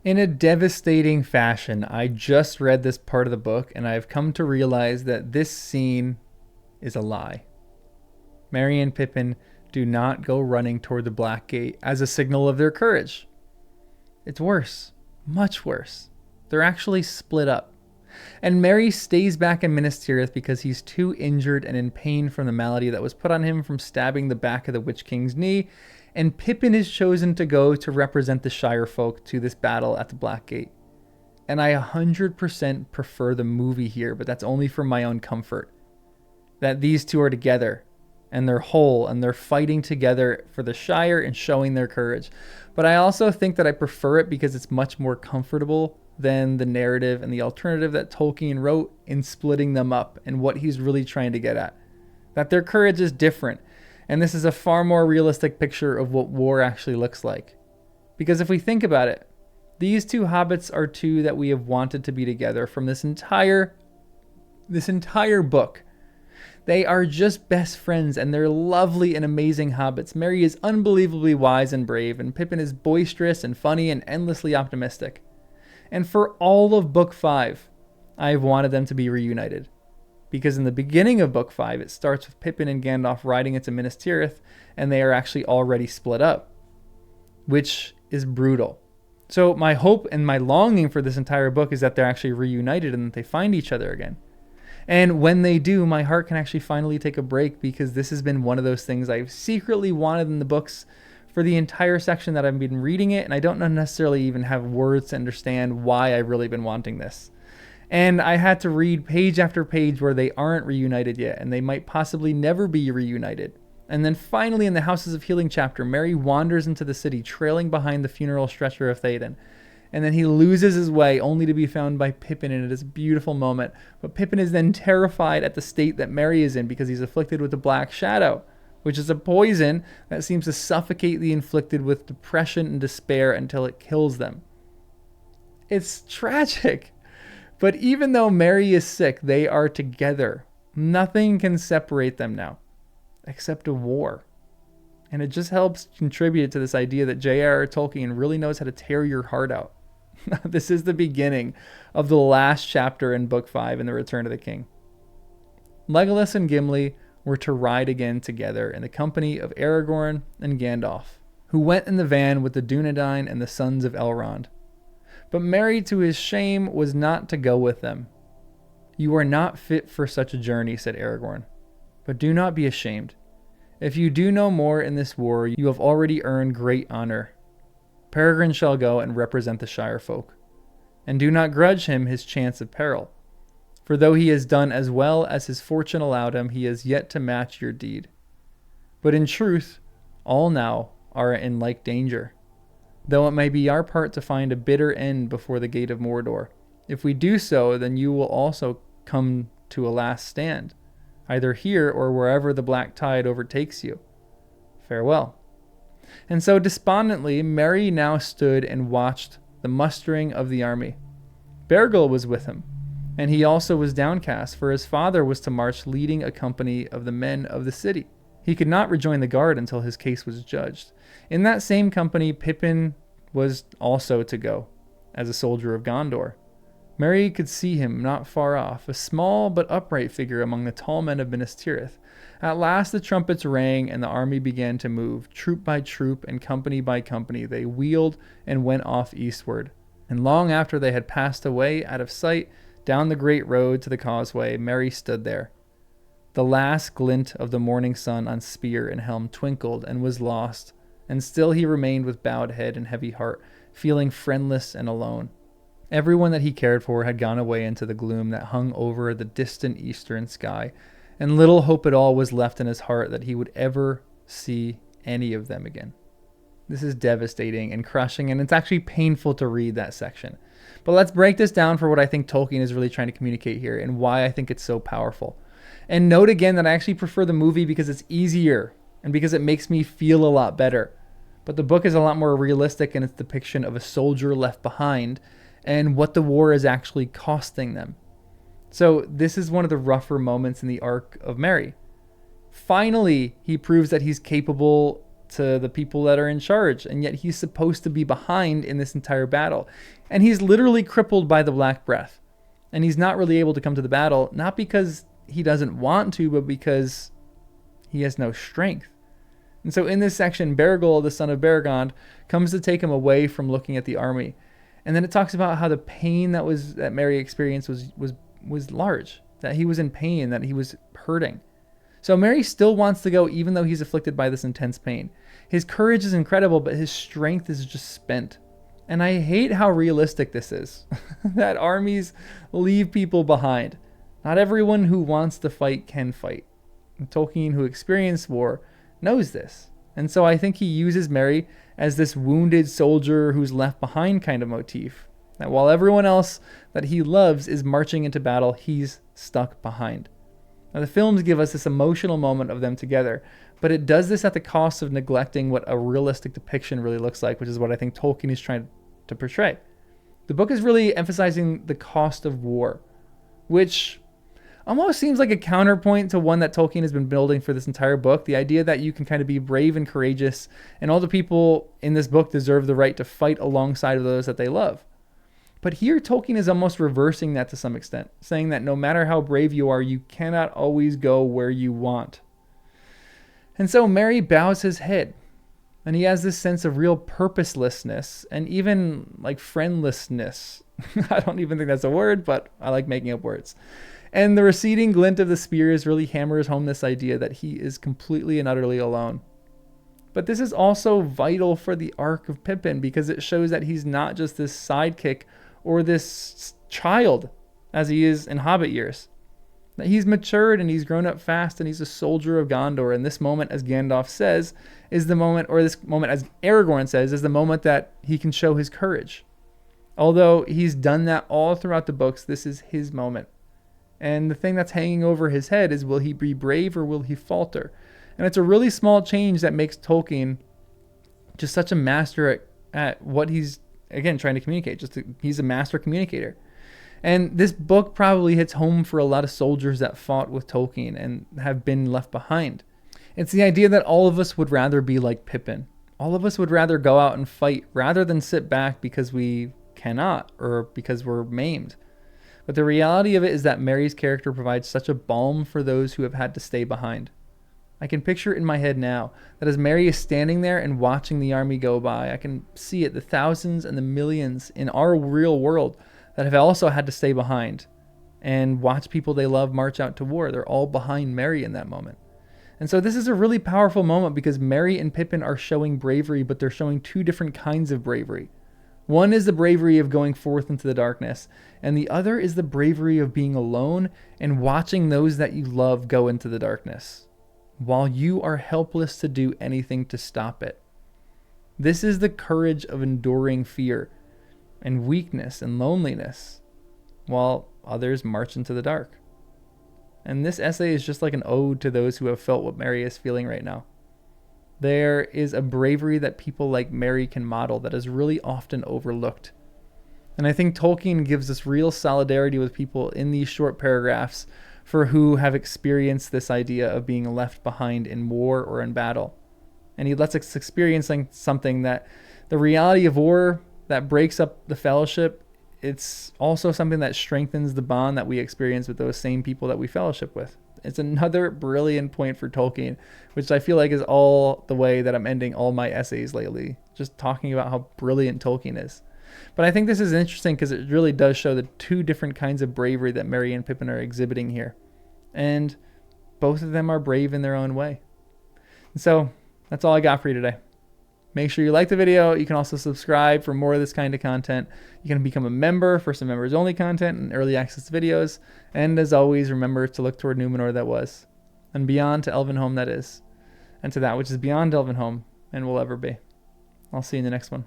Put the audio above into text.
In a devastating fashion, I just read this part of the book and I've come to realize that this scene is a lie. Merry and Pippin do not go running toward the Black Gate as a signal of their courage. It's worse, much worse. They're actually split up. And Merry stays back in Minas Tirith because he's too injured and in pain from the malady that was put on him from stabbing the back of the Witch King's knee, and Pippin is chosen to go to represent the Shire folk to this battle at the Black Gate. And I 100% prefer the movie here, but that's only for my own comfort. That these two are together and they're whole and they're fighting together for the Shire and showing their courage. But I also think that I prefer it because it's much more comfortable than the narrative and the alternative that Tolkien wrote in splitting them up and what he's really trying to get at. That their courage is different. And this is a far more realistic picture of what war actually looks like. Because if we think about it, these two hobbits are two that we have wanted to be together from this entire book. They are just best friends and they're lovely and amazing hobbits. Merry is unbelievably wise and brave, and Pippin is boisterous and funny and endlessly optimistic. And for all of Book 5, I've wanted them to be reunited. Because in the beginning of Book 5, it starts with Pippin and Gandalf riding into Minas Tirith, and they are actually already split up, which is brutal. So my hope and my longing for this entire book is that they're actually reunited and that they find each other again. And when they do, my heart can actually finally take a break, because this has been one of those things I've secretly wanted in the books for the entire section that I've been reading it, and I don't necessarily even have words to understand why I've really been wanting this. And I had to read page after page where they aren't reunited yet, and they might possibly never be reunited. And then finally in the Houses of Healing chapter, Merry wanders into the city, trailing behind the funeral stretcher of Théoden. And then he loses his way, only to be found by Pippin, and it is a beautiful moment. But Pippin is then terrified at the state that Merry is in because he's afflicted with the Black Shadow, which is a poison that seems to suffocate the inflicted with depression and despair until it kills them. It's tragic. But even though Merry is sick, they are together. Nothing can separate them now, except a war. And it just helps contribute to this idea that J.R.R. Tolkien really knows how to tear your heart out. This is the beginning of the last chapter in Book 5 in The Return of the King. Legolas and Gimli were to ride again together in the company of Aragorn and Gandalf, who went in the van with the Dunedain and the sons of Elrond. But Merry, to his shame, was not to go with them. "You are not fit for such a journey," said Aragorn, "but do not be ashamed. If you do no more in this war, you have already earned great honor. Peregrine shall go and represent the Shire folk. And do not grudge him his chance of peril. For though he has done as well as his fortune allowed him, he has yet to match your deed. But in truth, all now are in like danger, though it may be our part to find a bitter end before the gate of Mordor. If we do so, then you will also come to a last stand, either here or wherever the black tide overtakes you. Farewell." And so despondently, Merry now stood and watched the mustering of the army. Bergil was with him, and he also was downcast, for his father was to march leading a company of the men of the city. He could not rejoin the guard until his case was judged. In that same company, Pippin was also to go, as a soldier of Gondor. Merry could see him not far off, a small but upright figure among the tall men of Minas Tirith. At last the trumpets rang, and the army began to move. Troop by troop and company by company, they wheeled and went off eastward. And long after they had passed away out of sight down the great road to the causeway, Merry stood there. The last glint of the morning sun on spear and helm twinkled and was lost, and still he remained with bowed head and heavy heart, feeling friendless and alone. Everyone that he cared for had gone away into the gloom that hung over the distant eastern sky, and little hope at all was left in his heart that he would ever see any of them again. This is devastating and crushing, and it's actually painful to read that section. But let's break this down for what I think Tolkien is really trying to communicate here and why I think it's so powerful. And note again that I actually prefer the movie because it's easier and because it makes me feel a lot better. But the book is a lot more realistic in its depiction of a soldier left behind and what the war is actually costing them. So this is one of the rougher moments in the arc of Merry. Finally, he proves that he's capable to the people that are in charge, and yet he's supposed to be behind in this entire battle. And he's literally crippled by the Black Breath. And he's not really able to come to the battle, not because he doesn't want to, but because he has no strength. And so in this section, Baragul, the son of Baragond, comes to take him away from looking at the army. And then it talks about how the pain that Merry experienced was large, that he was in pain, that he was hurting. So Merry still wants to go even though he's afflicted by this intense pain. His courage is incredible, but his strength is just spent. And I hate how realistic this is, that armies leave people behind. Not everyone who wants to fight can fight. And Tolkien, who experienced war, knows this. And so I think he uses Merry as this wounded soldier who's left behind kind of motif. That while everyone else that he loves is marching into battle, he's stuck behind. Now, the films give us this emotional moment of them together, but it does this at the cost of neglecting what a realistic depiction really looks like, which is what I think Tolkien is trying to portray. The book is really emphasizing the cost of war, which almost seems like a counterpoint to one that Tolkien has been building for this entire book. The idea that you can kind of be brave and courageous, and all the people in this book deserve the right to fight alongside of those that they love. But here Tolkien is almost reversing that to some extent, saying that no matter how brave you are, you cannot always go where you want. And so Merry bows his head, and he has this sense of real purposelessness and even like friendlessness. I don't even think that's a word, but I like making up words. And the receding glint of the spears really hammers home this idea that he is completely and utterly alone. But this is also vital for the arc of Pippin, because it shows that he's not just this sidekick or this child as he is in Hobbit years. That he's matured and he's grown up fast and he's a soldier of Gondor. And this moment, as Gandalf says, is the moment, or this moment, as Aragorn says, is the moment that he can show his courage. Although he's done that all throughout the books, this is his moment. And the thing that's hanging over his head is, will he be brave or will he falter? And it's a really small change that makes Tolkien just such a master at what he's, again, trying to communicate. He's a master communicator. And this book probably hits home for a lot of soldiers that fought with Tolkien and have been left behind. It's the idea that all of us would rather be like Pippin. All of us would rather go out and fight rather than sit back because we cannot or because we're maimed. But the reality of it is that Merry's character provides such a balm for those who have had to stay behind. I can picture it in my head now, that as Merry is standing there and watching the army go by, I can see it, the thousands and the millions in our real world that have also had to stay behind and watch people they love march out to war. They're all behind Merry in that moment. And so this is a really powerful moment because Merry and Pippin are showing bravery, but they're showing two different kinds of bravery. One is the bravery of going forth into the darkness, and the other is the bravery of being alone and watching those that you love go into the darkness, while you are helpless to do anything to stop it. This is the courage of enduring fear and weakness and loneliness, while others march into the dark. And this essay is just like an ode to those who have felt what Merry is feeling right now. There is a bravery that people like Merry can model that is really often overlooked. And I think Tolkien gives us real solidarity with people in these short paragraphs for who have experienced this idea of being left behind in war or in battle. And he lets us experience something that the reality of war that breaks up the fellowship, it's also something that strengthens the bond that we experience with those same people that we fellowship with. It's another brilliant point for Tolkien, which I feel like is all the way that I'm ending all my essays lately, just talking about how brilliant Tolkien is. But I think this is interesting because it really does show the two different kinds of bravery that Merry and Pippin are exhibiting here. And both of them are brave in their own way. And so that's all I got for you today. Make sure you like the video. You can also subscribe for more of this kind of content. You can become a member for some members only content and early access videos. And as always, remember to look toward Numenor that was, and beyond to Elvenhome that is, and to that which is beyond Elvenhome and will ever be. I'll see you in the next one.